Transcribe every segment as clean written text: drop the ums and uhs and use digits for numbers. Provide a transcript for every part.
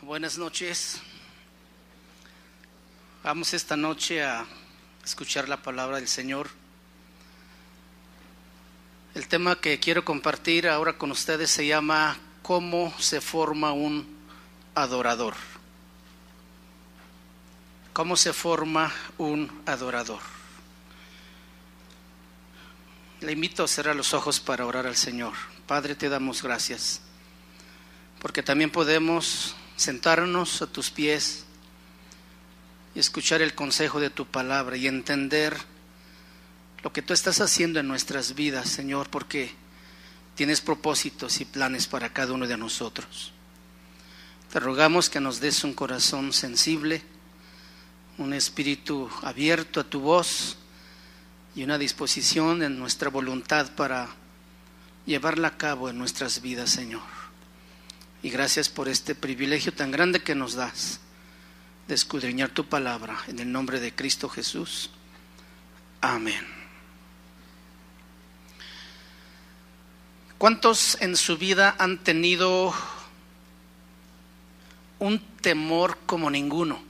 Buenas noches. Vamos esta noche a escuchar la palabra del Señor. El tema que quiero compartir ahora con ustedes se llama ¿Cómo se forma un adorador? ¿Cómo se forma un adorador? Le invito a cerrar los ojos para orar al Señor. Padre, te damos gracias, porque también podemos sentarnos a tus pies y escuchar el consejo de tu palabra y entender lo que tú estás haciendo en nuestras vidas, Señor, porque tienes propósitos y planes para cada uno de nosotros. Te rogamos que nos des un corazón sensible, un espíritu abierto a tu voz y una disposición en nuestra voluntad para llevarla a cabo en nuestras vidas, Señor. Y gracias por este privilegio tan grande que nos das de escudriñar tu palabra, en el nombre de Cristo Jesús. Amén. ¿Cuántos en su vida han tenido un temor como ninguno?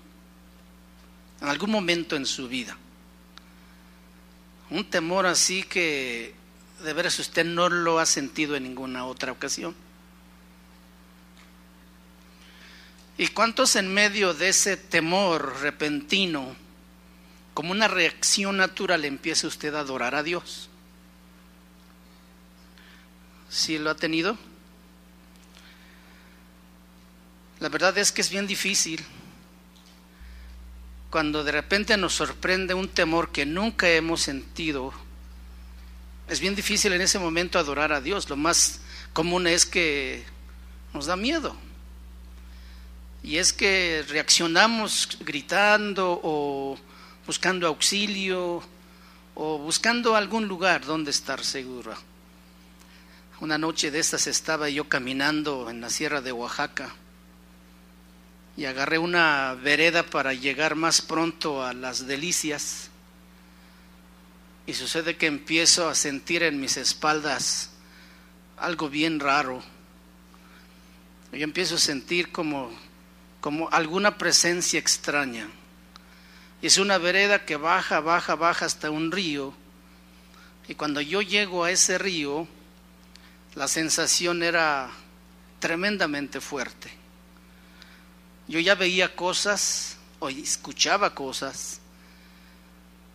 En algún momento en su vida. Un temor así que de veras usted no lo ha sentido en ninguna otra ocasión. ¿Y cuántos en medio de ese temor repentino, como una reacción natural, empieza usted a adorar a Dios? ¿Sí lo ha tenido? La verdad es que es bien difícil cuando de repente nos sorprende un temor que nunca hemos sentido. Es bien difícil en ese momento adorar a Dios. Lo más común es que nos da miedo. Y es que reaccionamos gritando o buscando auxilio o buscando algún lugar donde estar seguro. Una noche de estas estaba yo caminando en la sierra de Oaxaca y agarré una vereda para llegar más pronto a Las Delicias. Y sucede que empiezo a sentir en mis espaldas algo bien raro. Yo empiezo a sentir como alguna presencia extraña. Y es una vereda que baja hasta un río. Y cuando yo llego a ese río, la sensación era tremendamente fuerte. Yo ya veía cosas, o escuchaba cosas,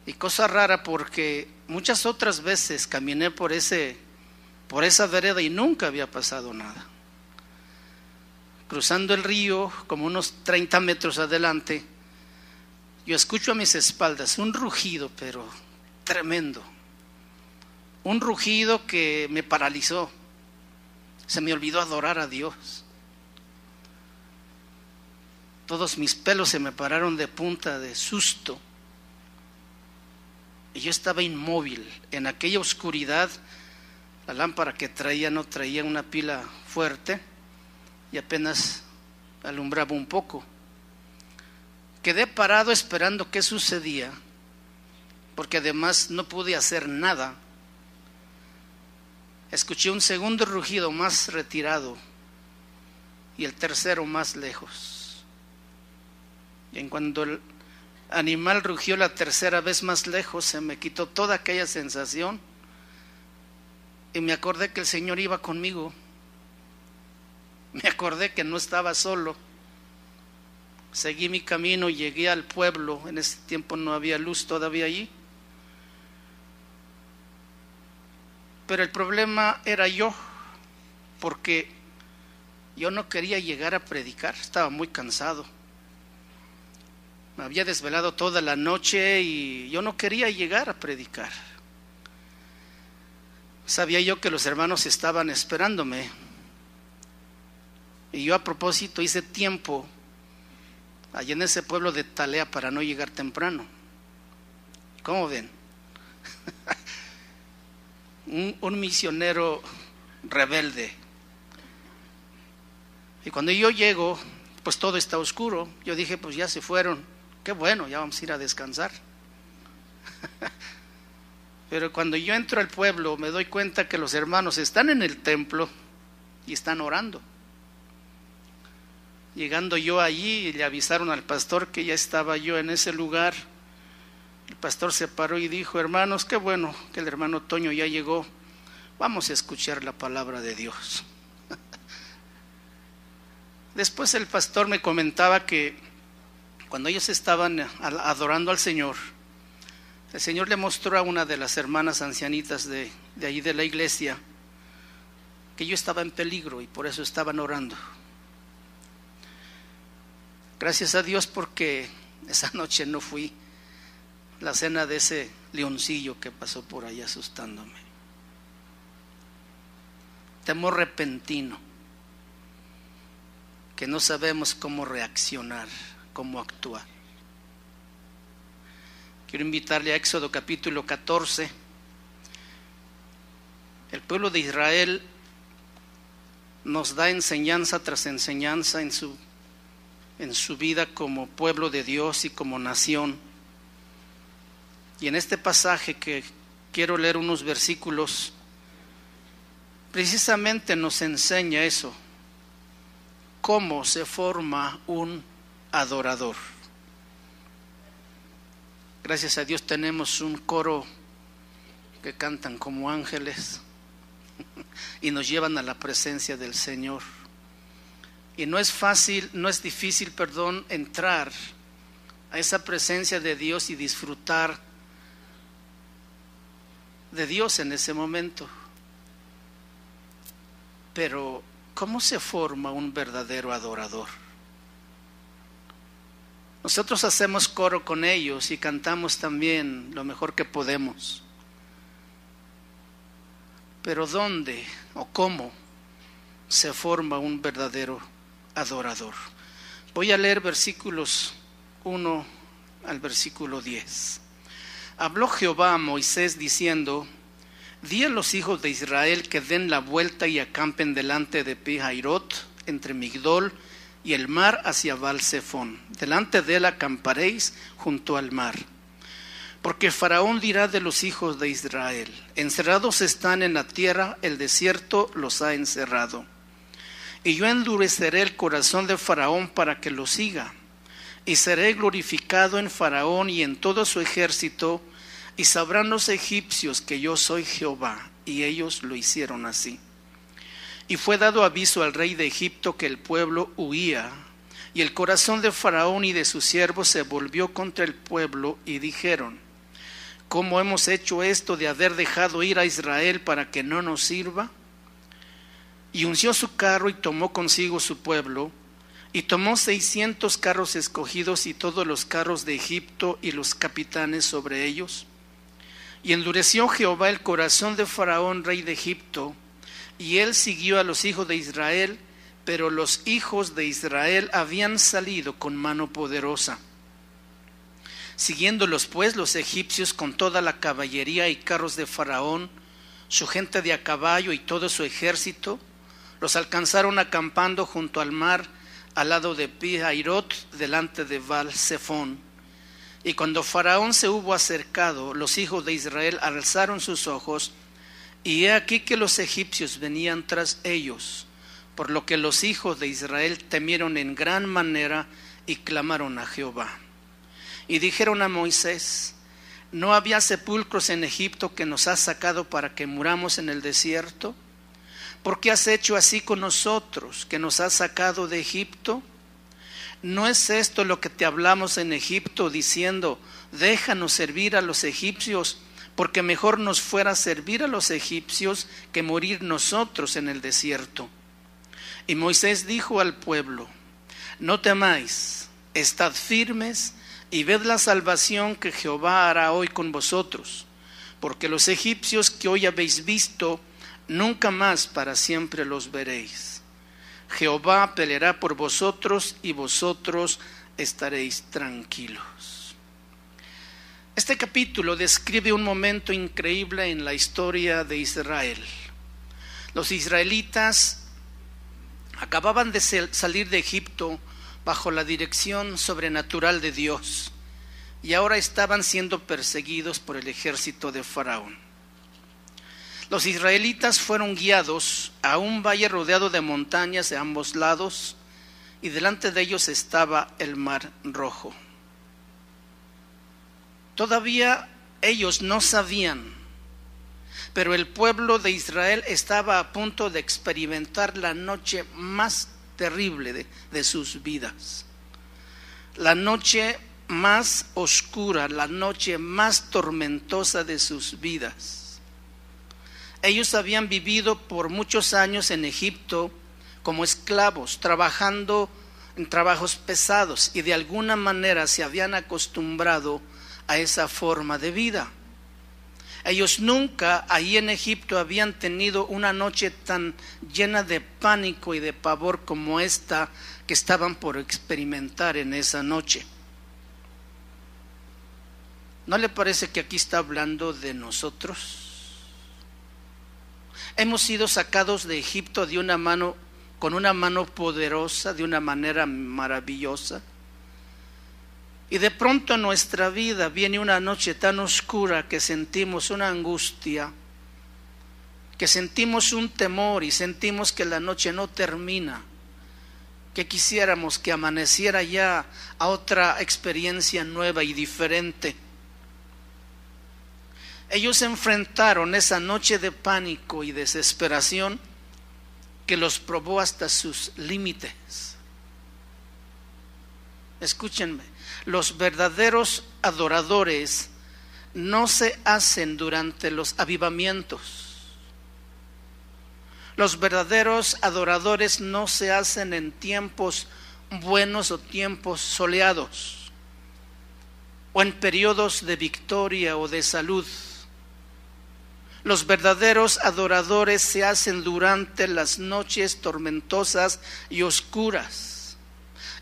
y cosa rara porque muchas otras veces caminé por esa vereda y nunca había pasado nada. Cruzando el río, como unos 30 metros adelante, yo escucho a mis espaldas un rugido, pero tremendo. Un rugido que me paralizó. Se me olvidó adorar a Dios. Todos mis pelos se me pararon de punta de susto. Y yo estaba inmóvil. En aquella oscuridad, la lámpara que traía no traía una pila fuerte y apenas alumbraba un poco. Quedé parado esperando qué sucedía, porque además no pude hacer nada. Escuché un segundo rugido más retirado y el tercero más lejos. Y en cuando el animal rugió la tercera vez más lejos, se me quitó toda aquella sensación y me acordé que el Señor iba conmigo. Me acordé que no estaba solo. Seguí mi camino, llegué al pueblo. En ese tiempo no había luz todavía allí. Pero el problema era yo, porque yo no quería llegar a predicar. Estaba muy cansado. Me había desvelado toda la noche y yo no quería llegar a predicar. Sabía yo que los hermanos estaban esperándome. Y yo a propósito hice tiempo allá en ese pueblo de Talea para no llegar temprano. ¿Cómo ven? un misionero rebelde. Y cuando yo llego, pues todo está oscuro. Yo dije, pues ya se fueron. Qué bueno, ya vamos a ir a descansar. Pero cuando yo entro al pueblo, me doy cuenta que los hermanos están en el templo y están orando. Llegando yo allí, le avisaron al pastor que ya estaba yo en ese lugar. El pastor se paró y dijo: hermanos, qué bueno que el hermano Toño ya llegó, vamos a escuchar la palabra de Dios. Después el pastor me comentaba que cuando ellos estaban adorando al Señor, el Señor le mostró a una de las hermanas ancianitas de ahí de la iglesia que yo estaba en peligro y por eso estaban orando. Gracias a Dios porque esa noche no fui la cena de ese leoncillo que pasó por ahí asustándome. Temor repentino, que no sabemos cómo reaccionar, cómo actuar. Quiero invitarle a Éxodo capítulo 14. El pueblo de Israel nos da enseñanza tras enseñanza en su vida como pueblo de Dios y como nación. Y en este pasaje que quiero leer unos versículos, precisamente nos enseña eso, cómo se forma un adorador. Gracias a Dios tenemos un coro que cantan como ángeles y nos llevan a la presencia del Señor. Y no es difícil, entrar a esa presencia de Dios y disfrutar de Dios en ese momento. Pero, ¿cómo se forma un verdadero adorador? Nosotros hacemos coro con ellos y cantamos también lo mejor que podemos. Pero ¿dónde o cómo se forma un verdadero adorador? Voy a leer versículos 1 al versículo 10. Habló Jehová a Moisés diciendo: di a los hijos de Israel que den la vuelta y acampen delante de Pi-Hairot, entre Migdol y el mar hacia Baal-Zephón. Delante de él acamparéis junto al mar. Porque Faraón dirá de los hijos de Israel: encerrados están en la tierra, el desierto los ha encerrado. Y yo endureceré el corazón de Faraón para que lo siga, y seré glorificado en Faraón y en todo su ejército, y sabrán los egipcios que yo soy Jehová. Y ellos lo hicieron así. Y fue dado aviso al rey de Egipto que el pueblo huía, y el corazón de Faraón y de sus siervos se volvió contra el pueblo, y dijeron: ¿cómo hemos hecho esto de haber dejado ir a Israel para que no nos sirva? Y unció su carro y tomó consigo su pueblo, y tomó 600 carros escogidos y todos los carros de Egipto y los capitanes sobre ellos. Y endureció Jehová el corazón de Faraón, rey de Egipto, y él siguió a los hijos de Israel, pero los hijos de Israel habían salido con mano poderosa. Siguiéndolos pues los egipcios con toda la caballería y carros de Faraón, su gente de a caballo y todo su ejército, los alcanzaron acampando junto al mar, al lado de Pi-Hairot, delante de Baal-Zephón. Y cuando Faraón se hubo acercado, los hijos de Israel alzaron sus ojos, y he aquí que los egipcios venían tras ellos, por lo que los hijos de Israel temieron en gran manera y clamaron a Jehová. Y dijeron a Moisés: ¿no había sepulcros en Egipto que nos has sacado para que muramos en el desierto? ¿Por qué has hecho así con nosotros, que nos has sacado de Egipto? ¿No es esto lo que te hablamos en Egipto, diciendo: déjanos servir a los egipcios, porque mejor nos fuera servir a los egipcios que morir nosotros en el desierto? Y Moisés dijo al pueblo: no temáis, estad firmes y ved la salvación que Jehová hará hoy con vosotros, porque los egipcios que hoy habéis visto, nunca más para siempre los veréis. Jehová peleará por vosotros y vosotros estaréis tranquilos. Este capítulo describe un momento increíble en la historia de Israel. Los israelitas acababan de salir de Egipto bajo la dirección sobrenatural de Dios, y ahora estaban siendo perseguidos por el ejército de Faraón. Los israelitas fueron guiados a un valle rodeado de montañas de ambos lados, y delante de ellos estaba el mar Rojo. Todavía ellos no sabían, pero el pueblo de Israel estaba a punto de experimentar la noche más terrible de sus vidas, la noche más oscura, la noche más tormentosa de sus vidas. Ellos habían vivido por muchos años en Egipto como esclavos, trabajando en trabajos pesados, y de alguna manera se habían acostumbrado a esa forma de vida. Ellos nunca ahí en Egipto habían tenido una noche tan llena de pánico y de pavor como esta que estaban por experimentar en esa noche. ¿No le parece que aquí está hablando de nosotros? Hemos sido sacados de Egipto de una mano, con una mano poderosa, de una manera maravillosa. Y de pronto en nuestra vida viene una noche tan oscura que sentimos una angustia, que sentimos un temor y sentimos que la noche no termina, que quisiéramos que amaneciera ya a otra experiencia nueva y diferente. Ellos enfrentaron esa noche de pánico y desesperación que los probó hasta sus límites. Escúchenme, los verdaderos adoradores no se hacen durante los avivamientos. Los verdaderos adoradores no se hacen en tiempos buenos o tiempos soleados, o en periodos de victoria o de salud. Los verdaderos adoradores se hacen durante las noches tormentosas y oscuras.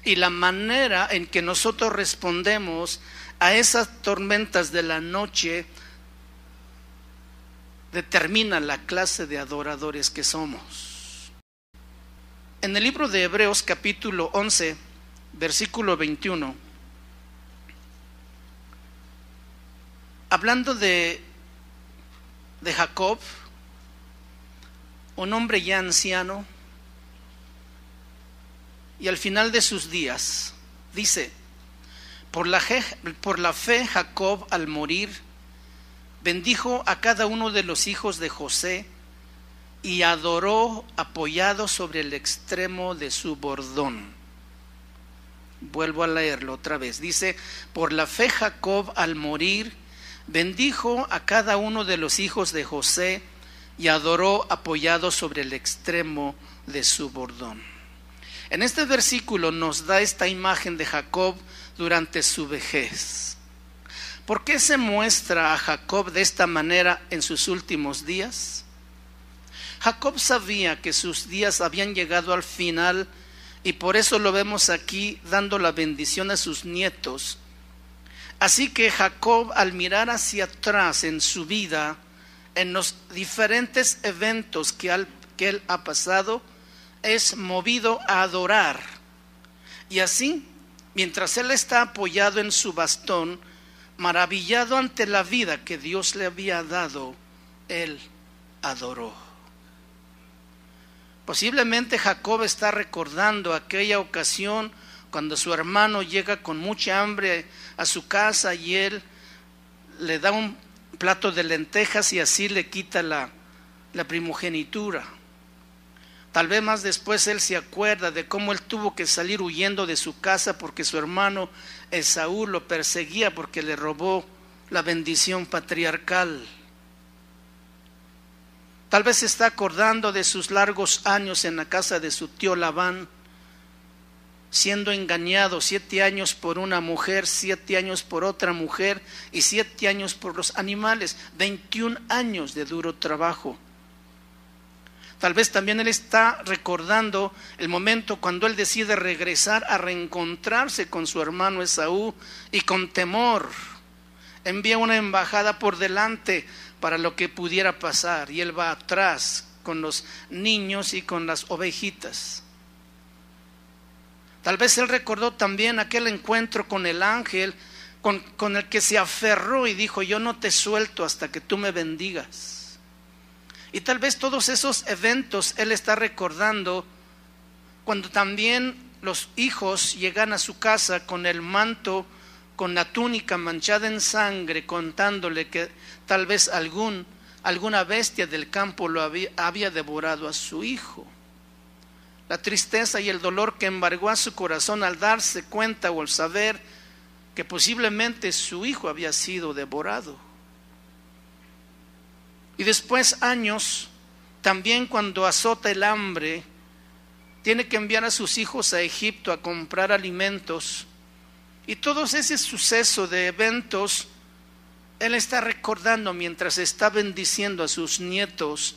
Y la manera en que nosotros respondemos a esas tormentas de la noche determina la clase de adoradores que somos. En el libro de Hebreos capítulo 11, versículo 21, hablando de Jacob, un hombre ya anciano, y al final de sus días, dice: por la fe Jacob al morir bendijo a cada uno de los hijos de José y adoró apoyado sobre el extremo de su bordón. Vuelvo a leerlo otra vez. Dice: por la fe Jacob al morir bendijo a cada uno de los hijos de José y adoró apoyado sobre el extremo de su bordón. En este versículo nos da esta imagen de Jacob durante su vejez. ¿Por qué se muestra a Jacob de esta manera en sus últimos días? Jacob sabía que sus días habían llegado al final, y por eso lo vemos aquí dando la bendición a sus nietos. Así que Jacob, al mirar hacia atrás en su vida, en los diferentes eventos que él ha pasado, es movido a adorar. Y así, mientras él está apoyado en su bastón, maravillado ante la vida que Dios le había dado, él adoró. Posiblemente Jacob está recordando aquella ocasión cuando su hermano llega con mucha hambre a su casa y él le da un plato de lentejas y así le quita la primogenitura. Tal vez más después él se acuerda de cómo él tuvo que salir huyendo de su casa porque su hermano Esaú lo perseguía porque le robó la bendición patriarcal. Tal vez se está acordando de sus largos años en la casa de su tío Labán, siendo engañado 7 años por una mujer, 7 años por otra mujer y 7 años por los animales, 21 años de duro trabajo. Tal vez también él está recordando el momento cuando él decide regresar a reencontrarse con su hermano Esaú y con temor envía una embajada por delante para lo que pudiera pasar y él va atrás con los niños y con las ovejitas. Tal vez él recordó también aquel encuentro con el ángel con el que se aferró y dijo: yo no te suelto hasta que tú me bendigas. Y tal vez todos esos eventos él está recordando cuando también los hijos llegan a su casa con el manto, con la túnica manchada en sangre, contándole que tal vez alguna bestia del campo había devorado a su hijo. La tristeza y el dolor que embargó a su corazón al darse cuenta o al saber que posiblemente su hijo había sido devorado. Y después años, también cuando azota el hambre, tiene que enviar a sus hijos a Egipto a comprar alimentos. Y todo ese suceso de eventos, él está recordando mientras está bendiciendo a sus nietos.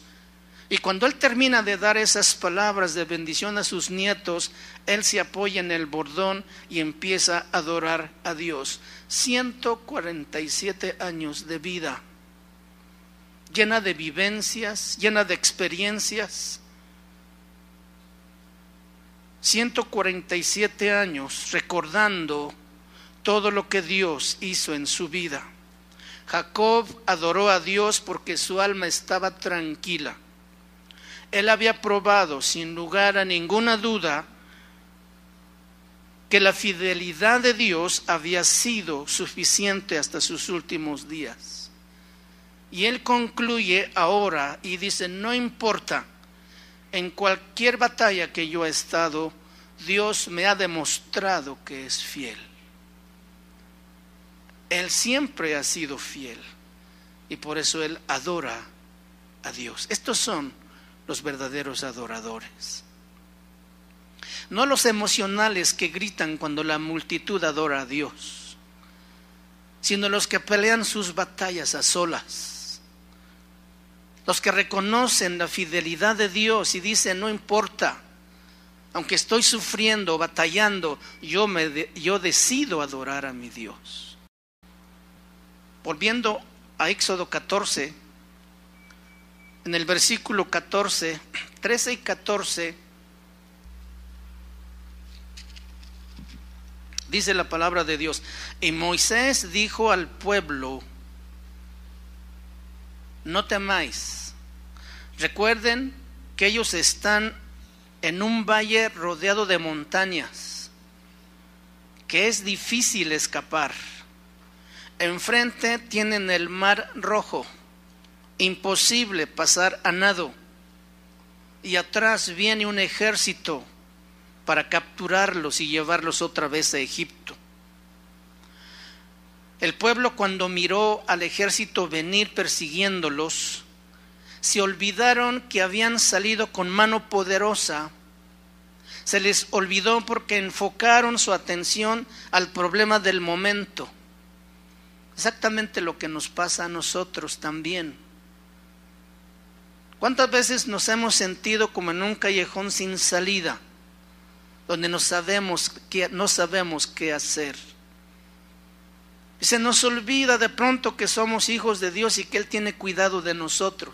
Y cuando él termina de dar esas palabras de bendición a sus nietos, él se apoya en el bordón y empieza a adorar a Dios. 147 años de vida, llena de vivencias, llena de experiencias. 147 años recordando todo lo que Dios hizo en su vida. Jacob adoró a Dios porque su alma estaba tranquila. Él había probado sin lugar a ninguna duda que la fidelidad de Dios había sido suficiente hasta sus últimos días. Y él concluye ahora y dice: no importa, en cualquier batalla que yo he estado, Dios me ha demostrado que es fiel. Él siempre ha sido fiel y por eso él adora a Dios. Estos son los verdaderos adoradores. No los emocionales que gritan cuando la multitud adora a Dios, sino los que pelean sus batallas a solas. Los que reconocen la fidelidad de Dios y dicen: no importa, aunque estoy sufriendo, batallando, yo decido adorar a mi Dios. Volviendo a Éxodo 14, en el versículo 14, 13 y 14, dice la palabra de Dios: y Moisés dijo al pueblo: no temáis. Recuerden que ellos están en un valle rodeado de montañas, que es difícil escapar. Enfrente tienen el mar Rojo, imposible pasar a nado, y atrás viene un ejército para capturarlos y llevarlos otra vez a Egipto. El pueblo, cuando miró al ejército venir persiguiéndolos, se olvidaron que habían salido con mano poderosa. Se les olvidó porque enfocaron su atención al problema del momento. Exactamente lo que nos pasa a nosotros también. ¿Cuántas veces nos hemos sentido como en un callejón sin salida, donde no sabemos qué hacer? Y se nos olvida de pronto que somos hijos de Dios y que Él tiene cuidado de nosotros.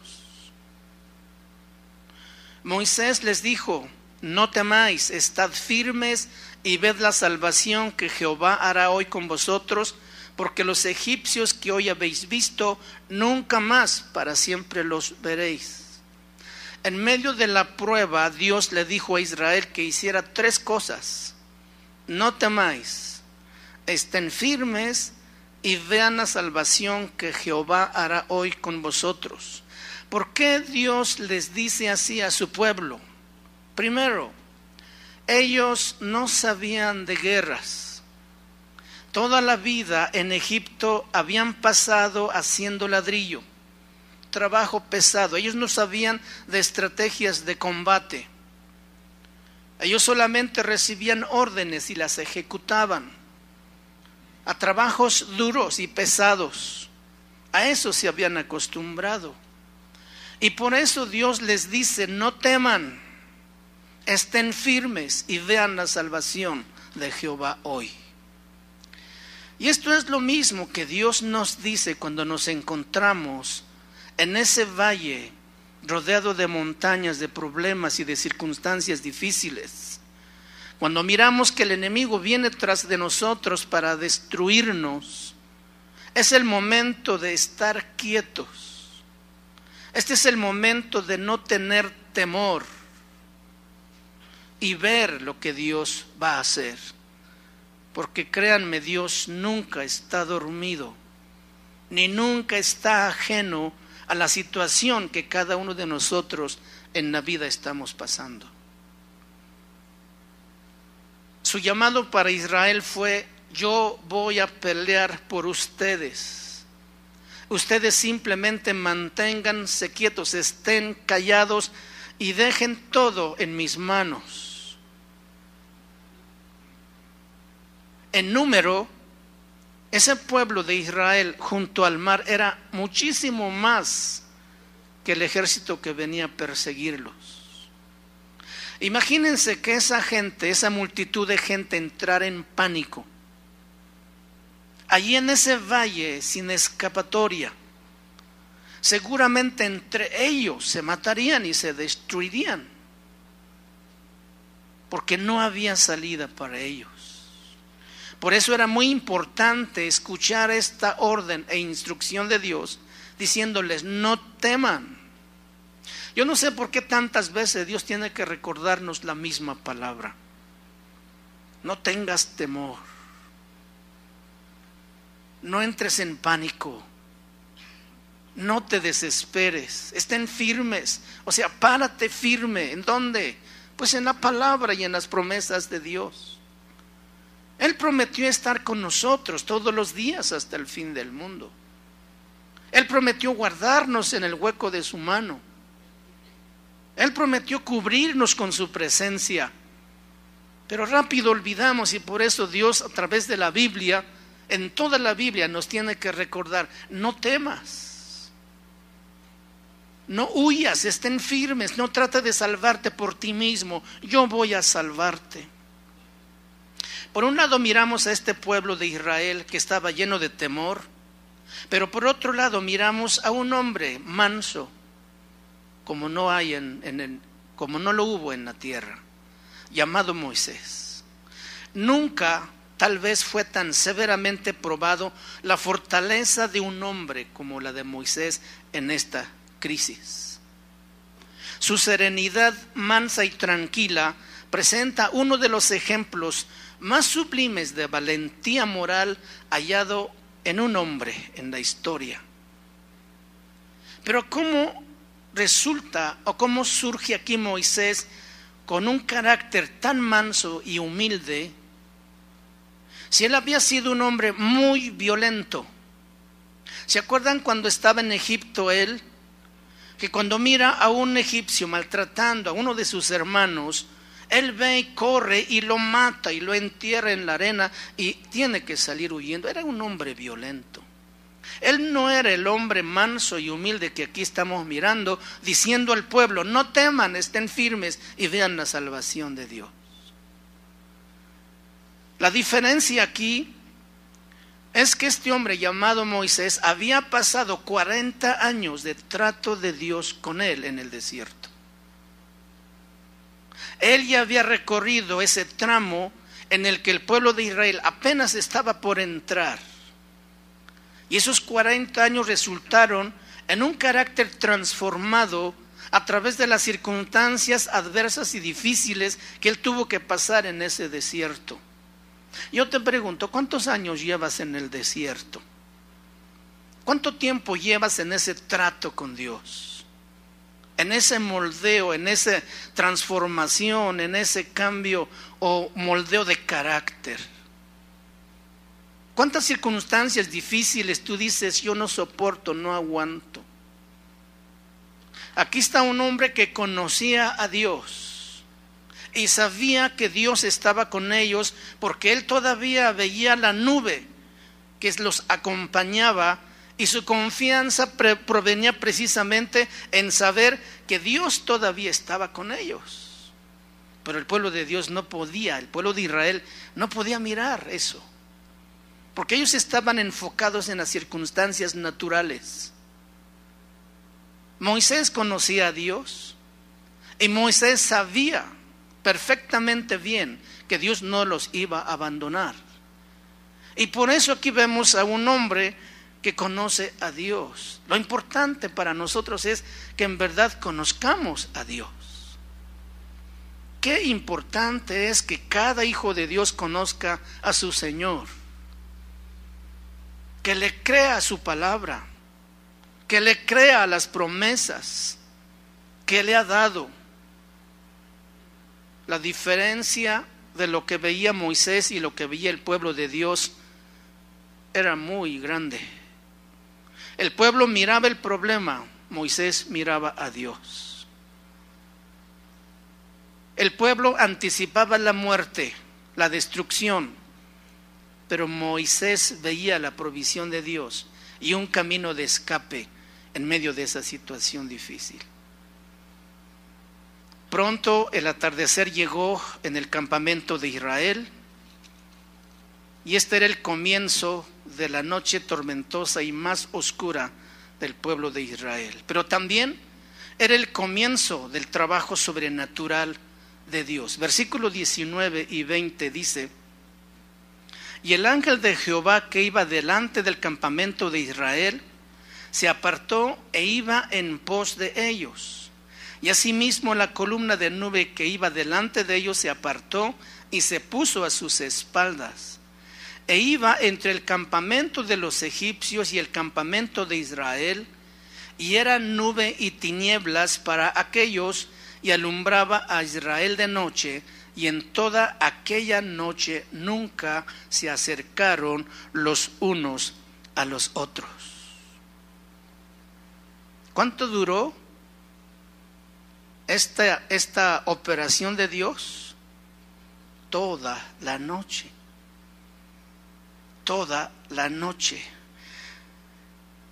Moisés les dijo: no temáis, estad firmes y ved la salvación que Jehová hará hoy con vosotros, porque los egipcios que hoy habéis visto, nunca más para siempre los veréis. En medio de la prueba, Dios le dijo a Israel que hiciera 3 cosas: no temáis, estén firmes y vean la salvación que Jehová hará hoy con vosotros. ¿Por qué Dios les dice así a su pueblo? Primero, ellos no sabían de guerras. Toda la vida en Egipto habían pasado haciendo ladrillo, trabajo pesado. Ellos no sabían de estrategias de combate. Ellos solamente recibían órdenes y las ejecutaban, a trabajos duros y pesados. A eso se habían acostumbrado. Y por eso Dios les dice: no teman, estén firmes y vean la salvación de Jehová hoy. Y esto es lo mismo que Dios nos dice cuando nos encontramos en ese valle rodeado de montañas, de problemas y de circunstancias difíciles. Cuando miramos que el enemigo viene tras de nosotros para destruirnos, es el momento de estar quietos. Este es el momento de no tener temor. y ver lo que Dios va a hacer. Porque créanme, Dios nunca está dormido, ni nunca está ajeno a la situación que cada uno de nosotros en la vida estamos pasando. Su llamado para Israel fue: yo voy a pelear por ustedes. Ustedes simplemente manténganse quietos, estén callados y dejen todo en mis manos. En número, ese pueblo de Israel junto al mar era muchísimo más que el ejército que venía a perseguirlos. Imagínense que esa gente, esa multitud de gente entrara en pánico. Allí en ese valle sin escapatoria, seguramente entre ellos se matarían y se destruirían, porque no había salida para ellos. Por eso era muy importante escuchar esta orden e instrucción de Dios, diciéndoles: no teman. Yo no sé por qué tantas veces Dios tiene que recordarnos la misma palabra. No tengas temor. No entres en pánico. No te desesperes. Estén firmes. O sea, párate firme. ¿En dónde? Pues en la palabra y en las promesas de Dios. Él prometió estar con nosotros todos los días hasta el fin del mundo. Él prometió guardarnos en el hueco de su mano. Él prometió cubrirnos con su presencia. Pero rápido olvidamos, y por eso Dios a través de la Biblia, en toda la Biblia nos tiene que recordar: no temas, no huyas, estén firmes, no trates de salvarte por ti mismo, yo voy a salvarte. Por un lado miramos a este pueblo de Israel que estaba lleno de temor, pero por otro lado miramos a un hombre manso, como no lo hubo en la tierra, llamado Moisés. Nunca tal vez fue tan severamente probado la fortaleza de un hombre como la de Moisés en esta crisis. Su serenidad mansa y tranquila presenta uno de los ejemplos más sublimes de valentía moral hallado en un hombre en la historia. Pero ¿cómo resulta o cómo surge aquí Moisés con un carácter tan manso y humilde, si él había sido un hombre muy violento? ¿Se acuerdan cuando estaba en Egipto él? Que cuando mira a un egipcio maltratando a uno de sus hermanos, él ve y corre y lo mata y lo entierra en la arena y tiene que salir huyendo. Era un hombre violento. Él no era el hombre manso y humilde que aquí estamos mirando, diciendo al pueblo: no teman, estén firmes y vean la salvación de Dios. La diferencia aquí es que este hombre llamado Moisés había pasado 40 años de trato de Dios con él en el desierto. Él ya había recorrido ese tramo en el que el pueblo de Israel apenas estaba por entrar. Y esos 40 años resultaron en un carácter transformado a través de las circunstancias adversas y difíciles que él tuvo que pasar en ese desierto. Yo te pregunto, ¿cuántos años llevas en el desierto? ¿Cuánto tiempo llevas en ese trato con Dios? En ese moldeo, en esa transformación, en ese cambio o moldeo de carácter. ¿Cuántas circunstancias difíciles tú dices: yo no soporto, no aguanto? Aquí está un hombre que conocía a Dios y sabía que Dios estaba con ellos, porque él todavía veía la nube que los acompañaba. Y su confianza provenía precisamente en saber que Dios todavía estaba con ellos. Pero el pueblo de Dios no podía, el pueblo de Israel no podía mirar eso, porque ellos estaban enfocados en las circunstancias naturales. Moisés conocía a Dios y Moisés sabía perfectamente bien que Dios no los iba a abandonar. Y por eso aquí vemos a un hombre que conoce a Dios. Lo importante para nosotros es que en verdad conozcamos a Dios. Qué importante es que cada hijo de Dios conozca a su Señor, que le crea a su palabra, que le crea a las promesas que le ha dado. La diferencia de lo que veía Moisés y lo que veía el pueblo de Dios era muy grande. El pueblo miraba el problema, Moisés miraba a Dios. El pueblo anticipaba la muerte, la destrucción, pero Moisés veía la provisión de Dios y un camino de escape en medio de esa situación difícil. Pronto el atardecer llegó en el campamento de Israel y este era el comienzo de la noche tormentosa y más oscura del pueblo de Israel. Pero también era el comienzo del trabajo sobrenatural de Dios. Versículos 19 y 20 dice: y el ángel de Jehová que iba delante del campamento de Israel se apartó e iba en pos de ellos. Y asimismo la columna de nube que iba delante de ellos se apartó y se puso a sus espaldas. E iba entre el campamento de los egipcios y el campamento de Israel, y era nube y tinieblas para aquellos, y alumbraba a Israel de noche, y en toda aquella noche nunca se acercaron los unos a los otros. ¿Cuánto duró esta operación de Dios? Toda la noche. Toda la noche.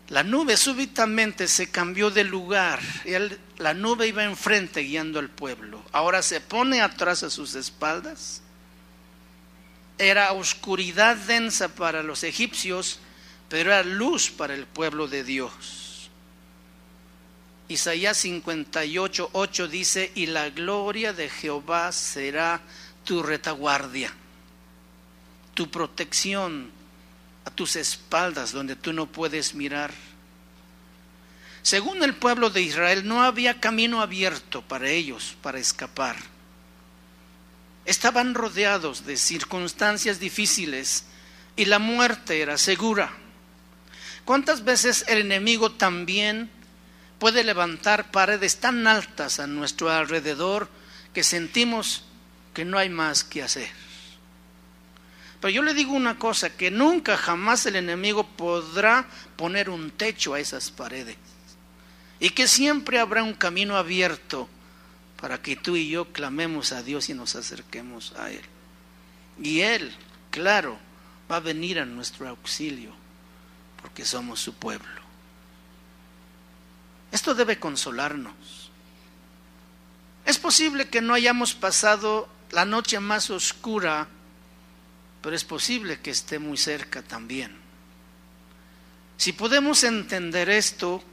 La nube súbitamente se cambió de lugar. La nube iba enfrente guiando al pueblo. Ahora se pone atrás a sus espaldas. Era oscuridad densa para los egipcios, pero era luz para el pueblo de Dios. Isaías 58:8 dice: y la gloria de Jehová será tu retaguardia, tu protección a tus espaldas donde tú no puedes mirar. Según el pueblo de Israel, no había camino abierto para ellos para escapar. Estaban rodeados de circunstancias difíciles y la muerte era segura. ¿Cuántas veces el enemigo también puede levantar paredes tan altas a nuestro alrededor que sentimos que no hay más que hacer? Pero yo le digo una cosa, que nunca jamás el enemigo podrá poner un techo a esas paredes, y que siempre habrá un camino abierto para que tú y yo clamemos a Dios y nos acerquemos a Él. Y Él, claro, va a venir a nuestro auxilio porque somos su pueblo. Esto debe consolarnos. Es posible que no hayamos pasado la noche más oscura, pero es posible que esté muy cerca también. Si podemos entender esto,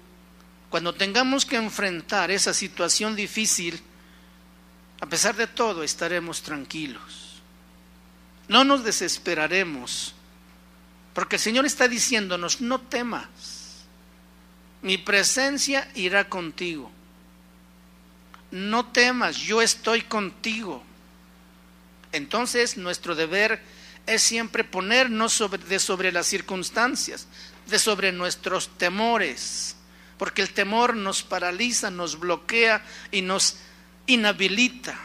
cuando tengamos que enfrentar esa situación difícil, a pesar de todo estaremos tranquilos. No nos desesperaremos, porque el Señor está diciéndonos: no temas, mi presencia irá contigo. No temas, yo estoy contigo. Entonces nuestro deber es siempre ponernos sobre las circunstancias, sobre nuestros temores, porque el temor nos paraliza, nos bloquea y nos inhabilita.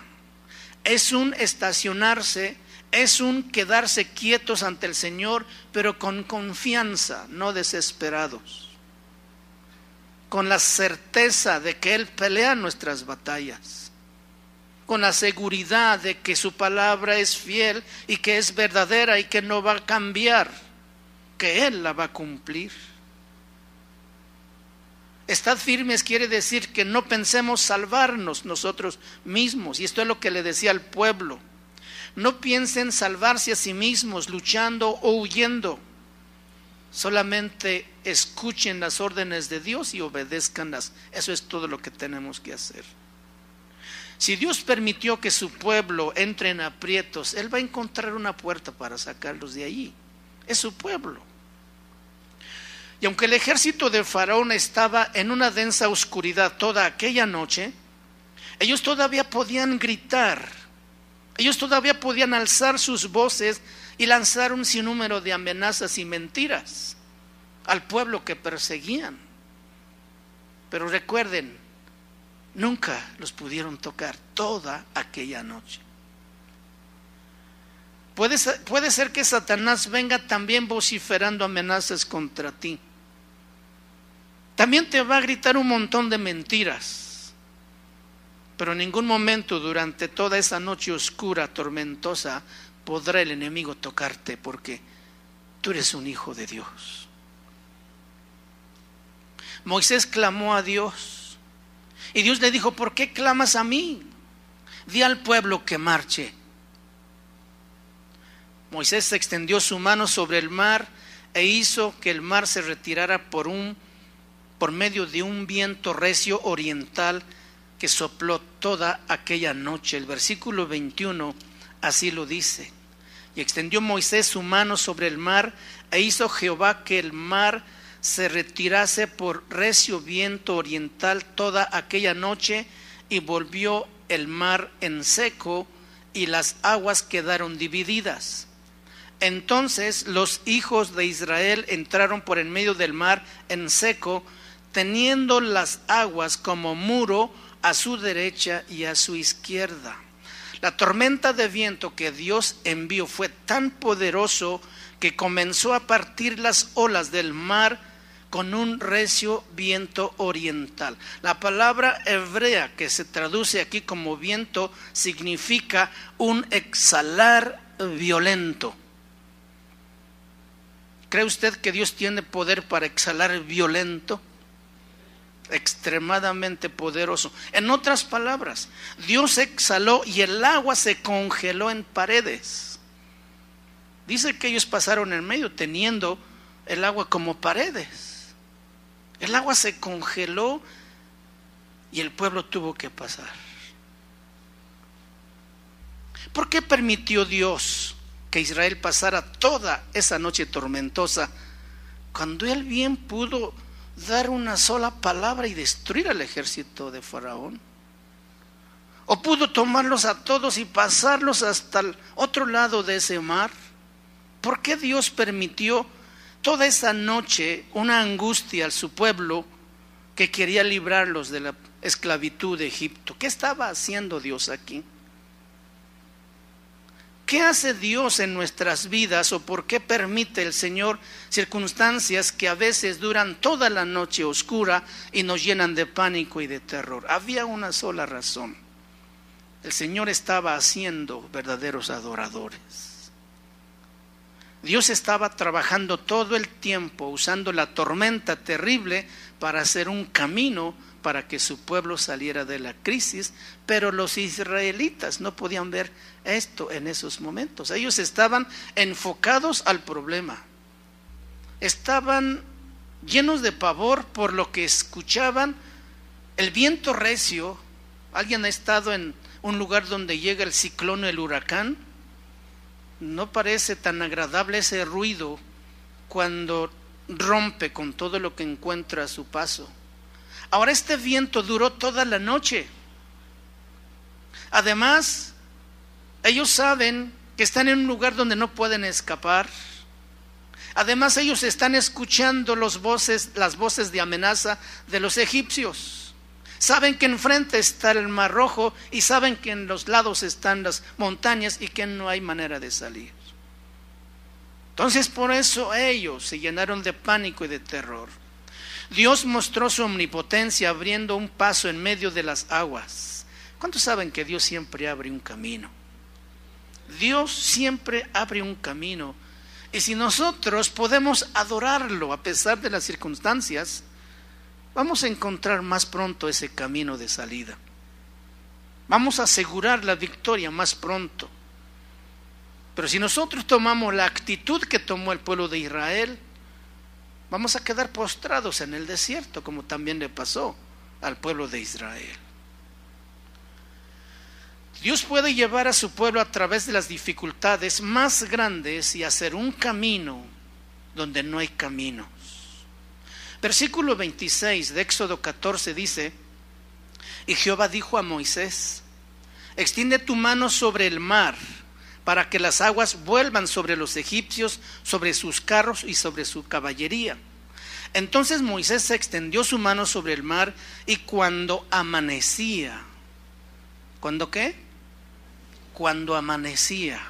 Es un estacionarse, es un quedarse quietos ante el Señor, pero con confianza, no desesperados, con la certeza de que Él pelea nuestras batallas, con la seguridad de que su palabra es fiel y que es verdadera y que no va a cambiar, que Él la va a cumplir. Estad firmes quiere decir que no pensemos salvarnos nosotros mismos, y esto es lo que le decía al pueblo: no piensen salvarse a sí mismos luchando o huyendo, solamente escuchen las órdenes de Dios y obedézcanlas. Eso es todo lo que tenemos que hacer. Si Dios permitió que su pueblo entre en aprietos, Él va a encontrar una puerta para sacarlos de allí. Es su pueblo. Y aunque el ejército de Faraón estaba en una densa oscuridad toda aquella noche, Ellos todavía podían gritar, ellos todavía podían alzar sus voces y lanzar un sinnúmero de amenazas y mentiras al pueblo que perseguían. Pero recuerden, nunca los pudieron tocar toda aquella noche. Puede ser que Satanás venga también vociferando amenazas contra ti. También te va a gritar un montón de mentiras. Pero en ningún momento durante toda esa noche oscura, tormentosa, podrá el enemigo tocarte, porque tú eres un hijo de Dios. Moisés clamó a Dios y Dios le dijo: ¿por qué clamas a mí? Di al pueblo que marche. Moisés extendió su mano sobre el mar e hizo que el mar se retirara por medio de un viento recio oriental que sopló toda aquella noche. El versículo 21 así lo dice: y extendió Moisés su mano sobre el mar e hizo Jehová que el mar se retirase por recio viento oriental toda aquella noche, y volvió el mar en seco y las aguas quedaron divididas. Entonces los hijos de Israel entraron por en medio del mar en seco, teniendo las aguas como muro a su derecha y a su izquierda. La tormenta de viento que Dios envió fue tan poderoso que comenzó a partir las olas del mar con un recio viento oriental. La palabra hebrea que se traduce aquí como viento significa un exhalar violento. ¿Cree usted que Dios tiene poder para exhalar violento? Extremadamente poderoso. En otras palabras, Dios exhaló y el agua se congeló en paredes. Dice que ellos pasaron en medio teniendo el agua como paredes. El agua se congeló y el pueblo tuvo que pasar. ¿Por qué permitió Dios que Israel pasara toda esa noche tormentosa cuando él bien pudo dar una sola palabra y destruir al ejército de Faraón? ¿O pudo tomarlos a todos y pasarlos hasta el otro lado de ese mar? ¿Por qué Dios permitió toda esa noche una angustia a su pueblo que quería librarlos de la esclavitud de Egipto? ¿Qué estaba haciendo Dios aquí? ¿Qué hace Dios en nuestras vidas, o por qué permite el Señor circunstancias que a veces duran toda la noche oscura y nos llenan de pánico y de terror? Había una sola razón: el Señor estaba haciendo verdaderos adoradores. Dios estaba trabajando todo el tiempo usando la tormenta terrible para hacer un camino para que su pueblo saliera de la crisis, pero los israelitas no podían ver esto en esos momentos. Ellos estaban enfocados al problema, estaban llenos de pavor por lo que escuchaban, el viento recio. ¿Alguien ha estado en un lugar donde llega el ciclón o el huracán? No parece tan agradable ese ruido cuando rompe con todo lo que encuentra a su paso. Ahora este viento duró toda la noche. Además, ellos saben que están en un lugar donde no pueden escapar. Además, ellos están escuchando las voces de amenaza de los egipcios. Saben que enfrente está el Mar Rojo y saben que en los lados están las montañas y que no hay manera de salir. Entonces, por eso ellos se llenaron de pánico y de terror. Dios mostró su omnipotencia abriendo un paso en medio de las aguas. ¿Cuántos saben que Dios siempre abre un camino? Dios siempre abre un camino. Y si nosotros podemos adorarlo a pesar de las circunstancias, vamos a encontrar más pronto ese camino de salida. Vamos a asegurar la victoria más pronto. Pero si nosotros tomamos la actitud que tomó el pueblo de Israel, vamos a quedar postrados en el desierto, como también le pasó al pueblo de Israel. Dios puede llevar a su pueblo a través de las dificultades más grandes y hacer un camino donde no hay caminos. Versículo 26 de Éxodo 14 dice: Y Jehová dijo a Moisés: extiende tu mano sobre el mar, para que las aguas vuelvan sobre los egipcios, sobre sus carros y sobre su caballería. Entonces Moisés extendió su mano sobre el mar, y cuando amanecía, ¿cuándo qué? Cuando amanecía,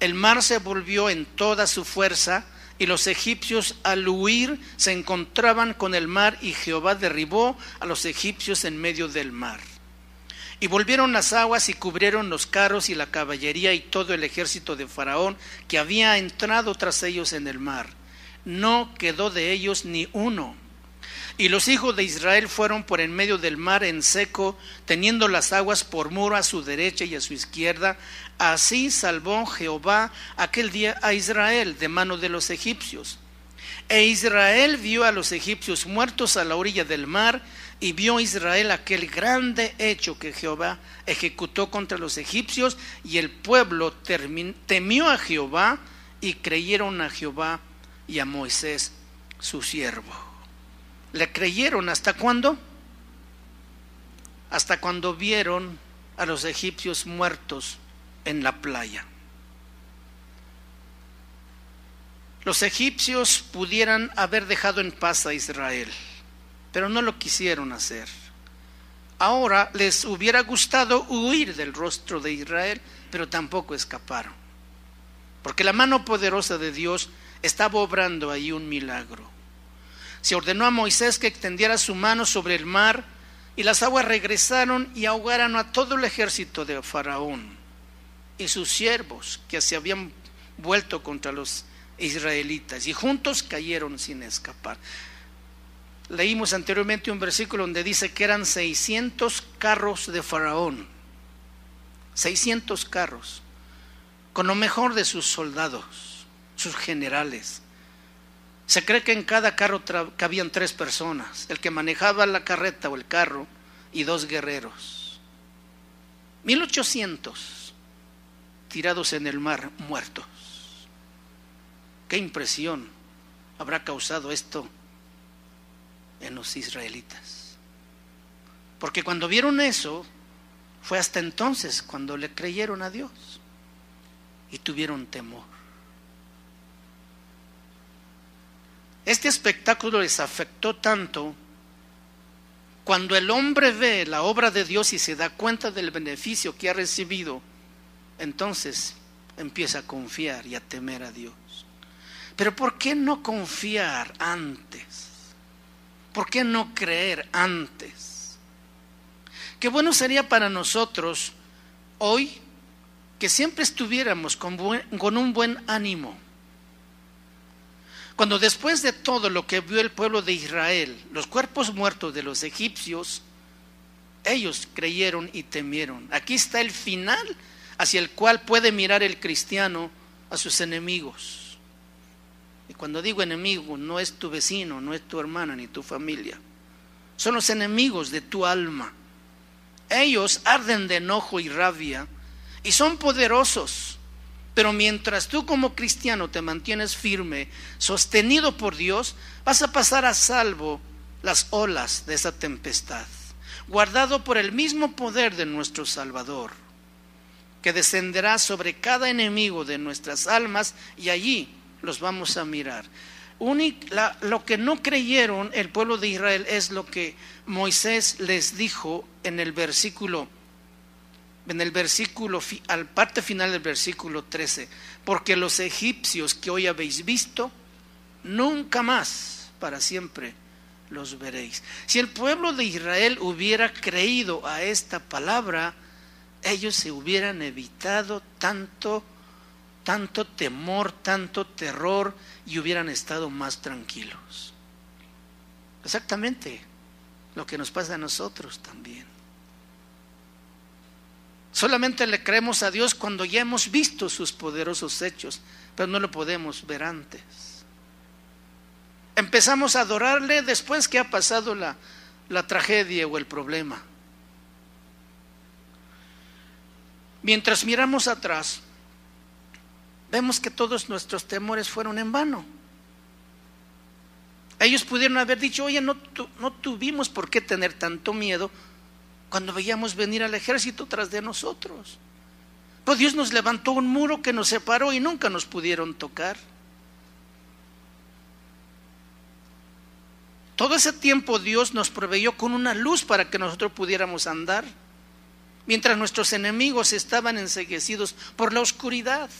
el mar se volvió en toda su fuerza, y los egipcios al huir se encontraban con el mar, y Jehová derribó a los egipcios en medio del mar. Y volvieron las aguas y cubrieron los carros y la caballería y todo el ejército de Faraón que había entrado tras ellos en el mar. No quedó de ellos ni uno. Y los hijos de Israel fueron por en medio del mar en seco, teniendo las aguas por muro a su derecha y a su izquierda. Así salvó Jehová aquel día a Israel de mano de los egipcios. E Israel vio a los egipcios muertos a la orilla del mar, y vio Israel aquel grande hecho que Jehová ejecutó contra los egipcios, y el pueblo temió a Jehová, y creyeron a Jehová y a Moisés su siervo. ¿Le creyeron hasta cuándo? Hasta cuando vieron a los egipcios muertos en la playa. Los egipcios pudieran haber dejado en paz a Israel, pero no lo quisieron hacer. Ahora les hubiera gustado huir del rostro de Israel, pero tampoco escaparon, porque la mano poderosa de Dios estaba obrando ahí un milagro. Se ordenó a Moisés que extendiera su mano sobre el mar, y las aguas regresaron y ahogaron a todo el ejército de Faraón y sus siervos que se habían vuelto contra los israelitas, y juntos cayeron sin escapar. Leímos anteriormente un versículo donde dice que eran 600 carros de Faraón, 600 carros, con lo mejor de sus soldados, sus generales. Se cree que en cada carro cabían 3 personas, el que manejaba la carreta o el carro y 2 guerreros. 1800 tirados en el mar, muertos. ¿Qué impresión habrá causado esto en los israelitas? Porque cuando vieron eso, fue hasta entonces cuando le creyeron a Dios y tuvieron temor. Este espectáculo les afectó tanto. Cuando el hombre ve la obra de Dios y se da cuenta del beneficio que ha recibido, entonces empieza a confiar y a temer a Dios. Pero ¿por qué no confiar antes? ¿Por qué no creer antes? Qué bueno sería para nosotros hoy que siempre estuviéramos con un buen ánimo. Cuando después de todo lo que vio el pueblo de Israel, los cuerpos muertos de los egipcios, ellos creyeron y temieron. Aquí está el final hacia el cual puede mirar el cristiano a sus enemigos. Y cuando digo enemigo, no es tu vecino, no es tu hermana ni tu familia. Son los enemigos de tu alma. Ellos arden de enojo y rabia y son poderosos. Pero mientras tú como cristiano te mantienes firme, sostenido por Dios, vas a pasar a salvo las olas de esa tempestad, guardado por el mismo poder de nuestro Salvador, que descenderá sobre cada enemigo de nuestras almas, y allí los vamos a mirar. Lo que no creyeron el pueblo de Israel es lo que Moisés les dijo en el versículo, al parte final del versículo 13: porque los egipcios que hoy habéis visto, nunca más para siempre los veréis. Si el pueblo de Israel hubiera creído a esta palabra, ellos se hubieran evitado tanto temor, tanto terror, y hubieran estado más tranquilos. Exactamente lo que nos pasa a nosotros también. Solamente le creemos a Dios cuando ya hemos visto sus poderosos hechos, pero no lo podemos ver antes. Empezamos a adorarle después que ha pasado la tragedia o el problema. Mientras miramos atrás, vemos que todos nuestros temores fueron en vano. Ellos pudieron haber dicho, oye, no tuvimos por qué tener tanto miedo cuando veíamos venir al ejército tras de nosotros. Pues Dios nos levantó un muro que nos separó y nunca nos pudieron tocar. Todo ese tiempo Dios nos proveyó con una luz para que nosotros pudiéramos andar, mientras nuestros enemigos estaban enceguecidos por la oscuridad.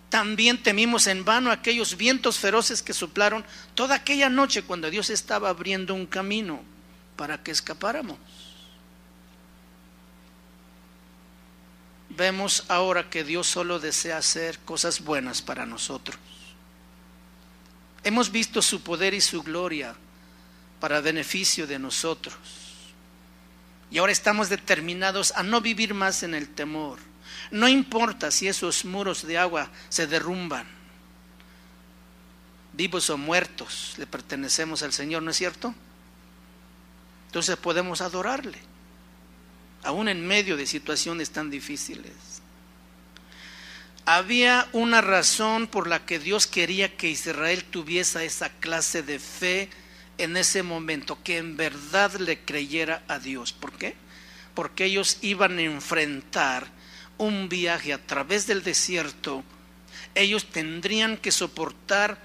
También temimos en vano aquellos vientos feroces que soplaron toda aquella noche cuando Dios estaba abriendo un camino para que escapáramos. Vemos ahora que Dios solo desea hacer cosas buenas para nosotros. Hemos visto su poder y su gloria para beneficio de nosotros. Y ahora estamos determinados a no vivir más en el temor. No importa si esos muros de agua se derrumban. Vivos o muertos, le pertenecemos al Señor, ¿no es cierto? Entonces podemos adorarle, aún en medio de situaciones tan difíciles. Había una razón por la que Dios quería que Israel tuviese esa clase de fe en ese momento, que en verdad le creyera a Dios. ¿Por qué? Porque ellos iban a enfrentar un viaje a través del desierto. Ellos tendrían que soportar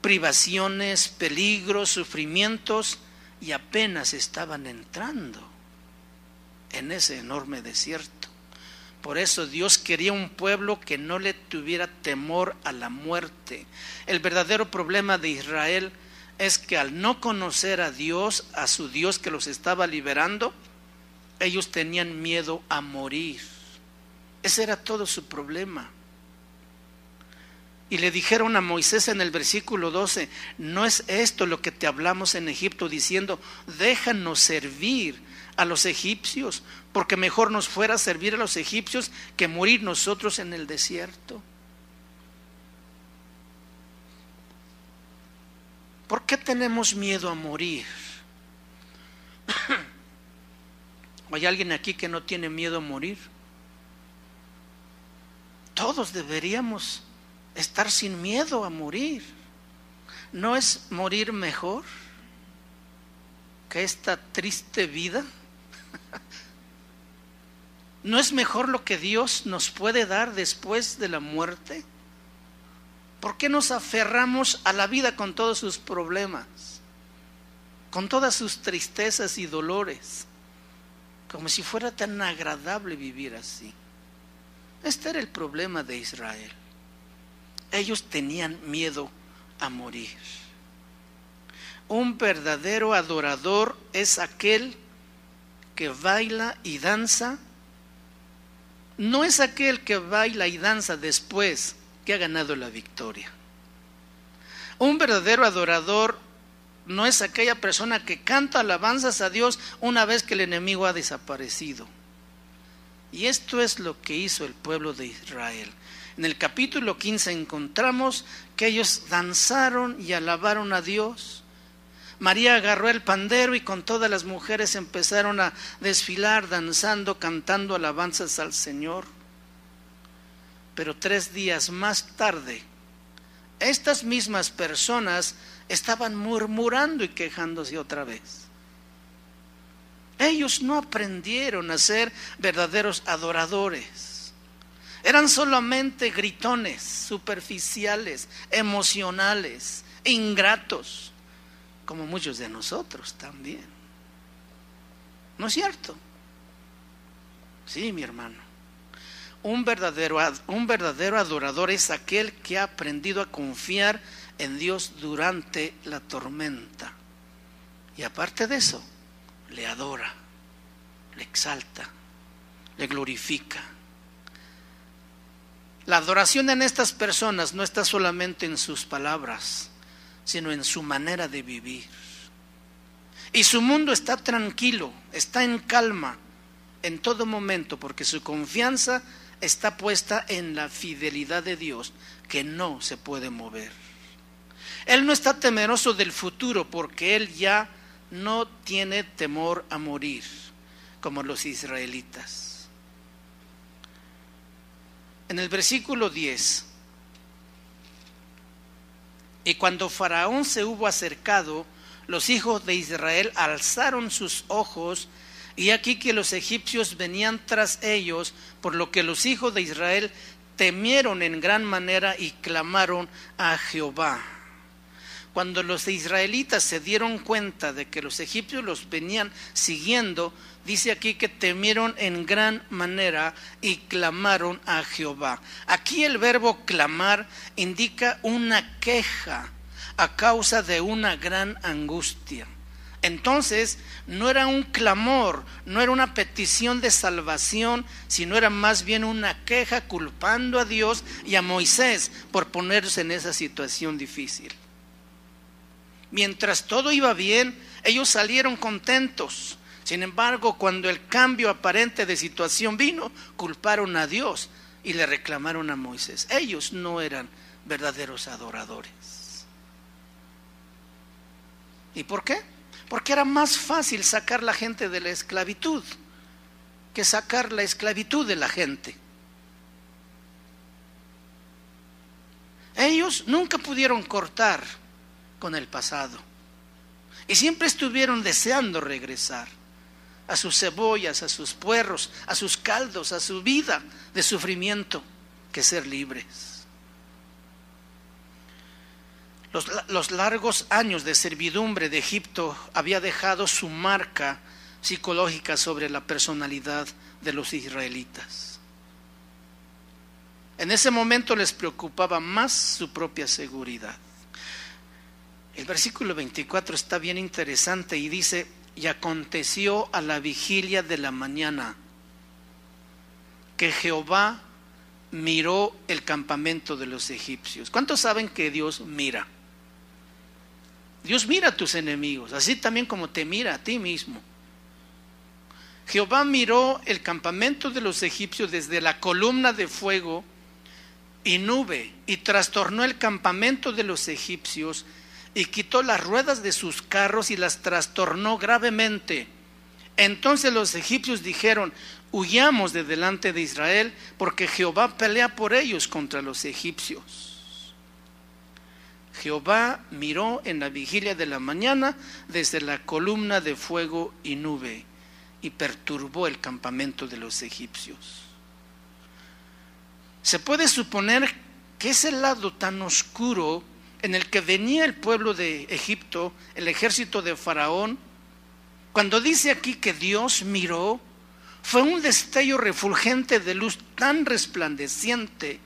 privaciones, peligros, sufrimientos, y apenas estaban entrando en ese enorme desierto. Por eso Dios quería un pueblo que no le tuviera temor a la muerte. El verdadero problema de Israel es que al no conocer a Dios, a su Dios que los estaba liberando, ellos tenían miedo a morir. Ese era todo su problema. Y le dijeron a Moisés en el versículo 12, ¿no es esto lo que te hablamos en Egipto diciendo, déjanos servir a los egipcios, porque mejor nos fuera servir a los egipcios que morir nosotros en el desierto? ¿Por qué tenemos miedo a morir? ¿Hay alguien aquí que no tiene miedo a morir? Todos deberíamos estar sin miedo a morir. ¿No es morir mejor que esta triste vida? ¿No es mejor lo que Dios nos puede dar después de la muerte? ¿Por qué nos aferramos a la vida con todos sus problemas, con todas sus tristezas y dolores, como si fuera tan agradable vivir así? Este era el problema de Israel. Ellos tenían miedo a morir. Un verdadero adorador es aquel que baila y danza. No es aquel que baila y danza después que ha ganado la victoria. Un verdadero adorador no es aquella persona que canta alabanzas a Dios una vez que el enemigo ha desaparecido. Y esto es lo que hizo el pueblo de Israel. En el capítulo 15 encontramos que ellos danzaron y alabaron a Dios. María agarró el pandero y con todas las mujeres empezaron a desfilar, danzando, cantando alabanzas al Señor. Pero 3 días más tarde, estas mismas personas estaban murmurando y quejándose otra vez. Ellos no aprendieron a ser verdaderos adoradores. Eran solamente gritones, superficiales, emocionales, ingratos, como muchos de nosotros también. ¿No es cierto? Sí, mi hermano. Un verdadero adorador es aquel que ha aprendido a confiar en Dios durante la tormenta. Y aparte de eso, le adora, le exalta, le glorifica. La adoración en estas personas no está solamente en sus palabras, sino en su manera de vivir. Y su mundo está tranquilo, está en calma en todo momento, porque su confianza está puesta en la fidelidad de Dios, que no se puede mover. Él no está temeroso del futuro, porque él ya no tiene temor a morir, como los israelitas. En el versículo 10 Y cuando Faraón se hubo acercado, los hijos de Israel alzaron sus ojos, y aquí que los egipcios venían tras ellos, por lo que los hijos de Israel temieron en gran manera y clamaron a Jehová. Cuando los israelitas se dieron cuenta de que los egipcios los venían siguiendo, dice aquí que temieron en gran manera y clamaron a Jehová. Aquí el verbo clamar indica una queja a causa de una gran angustia. Entonces no era un clamor, no era una petición de salvación, sino era más bien una queja culpando a Dios y a Moisés por ponerse en esa situación difícil. Mientras todo iba bien, ellos salieron contentos. Sin embargo, cuando el cambio aparente de situación vino, culparon a Dios y le reclamaron a Moisés. Ellos no eran verdaderos adoradores. ¿Y por qué? Porque era más fácil sacar la gente de la esclavitud que sacar la esclavitud de la gente. Ellos nunca pudieron cortar con el pasado y siempre estuvieron deseando regresar a sus cebollas, a sus puerros, a sus caldos, a su vida de sufrimiento, que ser libres. Los largos años de servidumbre de Egipto había dejado su marca psicológica sobre la personalidad de los israelitas. En ese momento les preocupaba más su propia seguridad. El versículo 24 está bien interesante y dice: y aconteció a la vigilia de la mañana que Jehová miró el campamento de los egipcios. ¿Cuántos saben que Dios mira? Dios mira a tus enemigos, así también como te mira a ti mismo. Jehová miró el campamento de los egipcios desde la columna de fuego y nube, y trastornó el campamento de los egipcios, y quitó las ruedas de sus carros y las trastornó gravemente. Entonces los egipcios dijeron: huyamos de delante de Israel, porque Jehová pelea por ellos contra los egipcios. Jehová miró en la vigilia de la mañana desde la columna de fuego y nube, y perturbó el campamento de los egipcios. Se puede suponer que ese lado tan oscuro en el que venía el pueblo de Egipto, el ejército de Faraón, cuando dice aquí que Dios miró, fue un destello refulgente de luz tan resplandeciente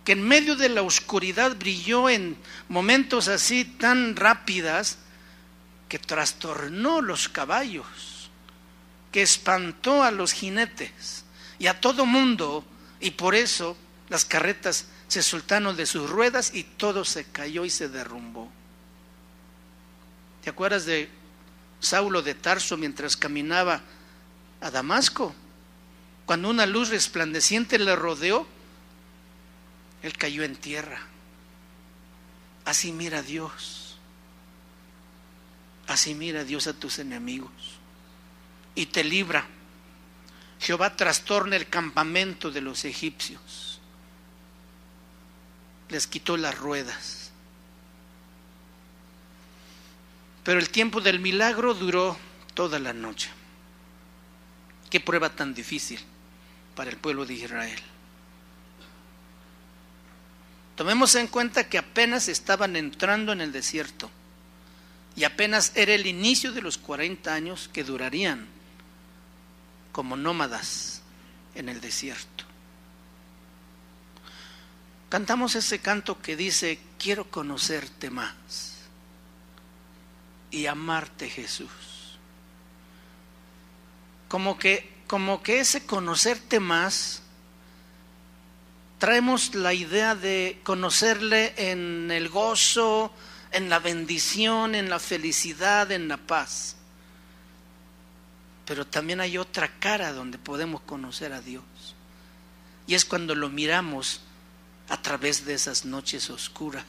que en medio de la oscuridad brilló en momentos así tan rápidas que trastornó los caballos, que espantó a los jinetes y a todo mundo, y por eso las carretas se soltaron de sus ruedas y todo se cayó y se derrumbó. ¿Te acuerdas de Saulo de Tarso mientras caminaba a Damasco? Cuando una luz resplandeciente le rodeó, él cayó en tierra. Así mira Dios. Así mira Dios a tus enemigos y te libra. Jehová trastorna el campamento de los egipcios. Les quitó las ruedas. Pero el tiempo del milagro duró toda la noche. Qué prueba tan difícil para el pueblo de Israel. Tomemos en cuenta que apenas estaban entrando en el desierto y apenas era el inicio de los 40 años que durarían como nómadas en el desierto. Cantamos ese canto que dice: quiero conocerte más y amarte, Jesús. Como que ese conocerte más, traemos la idea de conocerle en el gozo, en la bendición, en la felicidad, en la paz. Pero también hay otra cara donde podemos conocer a Dios, y es cuando lo miramos a través de esas noches oscuras,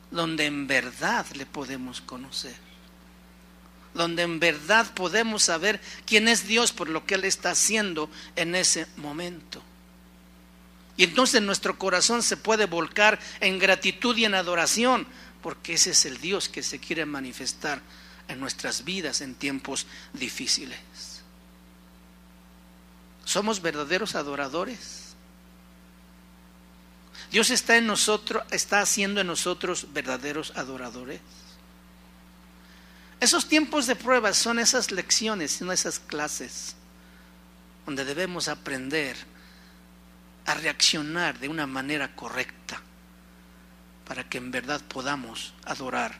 donde en verdad le podemos conocer, donde en verdad podemos saber quién es Dios por lo que Él está haciendo en ese momento. Y entonces nuestro corazón se puede volcar en gratitud y en adoración, porque ese es el Dios que se quiere manifestar en nuestras vidas en tiempos difíciles. ¿Somos verdaderos adoradores? Dios está en nosotros, está haciendo en nosotros verdaderos adoradores. Esos tiempos de prueba son esas lecciones, son esas clases donde debemos aprender a reaccionar de una manera correcta para que en verdad podamos adorar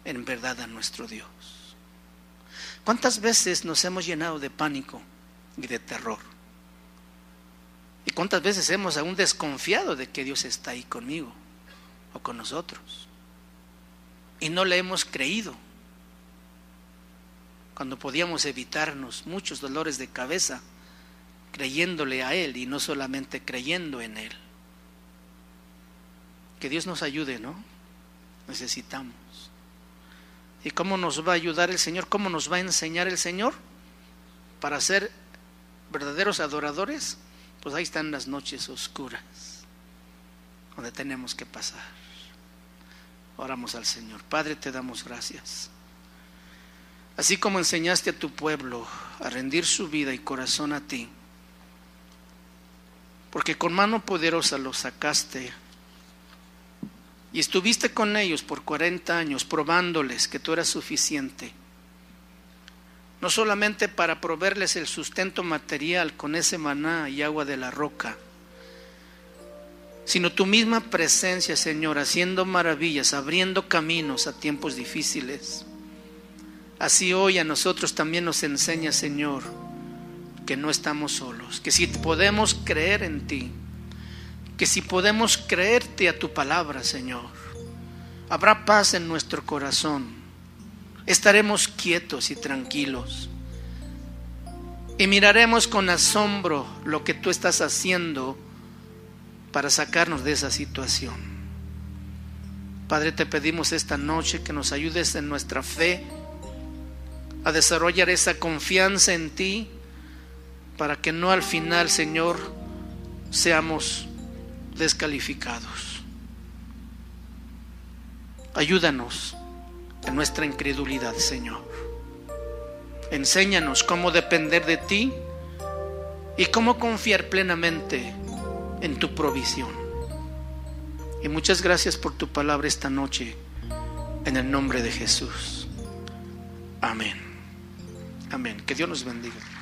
en verdad a nuestro Dios. ¿Cuántas veces nos hemos llenado de pánico y de terror? ¿Y cuántas veces hemos aún desconfiado de que Dios está ahí conmigo o con nosotros? Y no le hemos creído, cuando podíamos evitarnos muchos dolores de cabeza creyéndole a Él y no solamente creyendo en Él. Que Dios nos ayude, ¿no? Necesitamos. ¿Y cómo nos va a ayudar el Señor? ¿Cómo nos va a enseñar el Señor para ser verdaderos adoradores? Pues ahí están las noches oscuras donde tenemos que pasar. Oramos al Señor. Padre, te damos gracias. Así como enseñaste a tu pueblo a rendir su vida y corazón a ti, porque con mano poderosa los sacaste y estuviste con ellos por 40 años probándoles que tú eras suficiente, no solamente para proveerles el sustento material con ese maná y agua de la roca, sino tu misma presencia, Señor, haciendo maravillas, abriendo caminos a tiempos difíciles. Así hoy a nosotros también nos enseña, Señor, que no estamos solos, que si podemos creer en ti, que si podemos creerte a tu palabra, Señor, habrá paz en nuestro corazón, estaremos quietos y tranquilos y miraremos con asombro lo que tú estás haciendo para sacarnos de esa situación. Padre, te pedimos esta noche que nos ayudes en nuestra fe a desarrollar esa confianza en ti, para que no al final, Señor, seamos descalificados. Ayúdanos en nuestra incredulidad, Señor. Enséñanos cómo depender de ti y cómo confiar plenamente en tu provisión. Y muchas gracias por tu palabra esta noche, en el nombre de Jesús. Amén. Amén. Que Dios nos bendiga.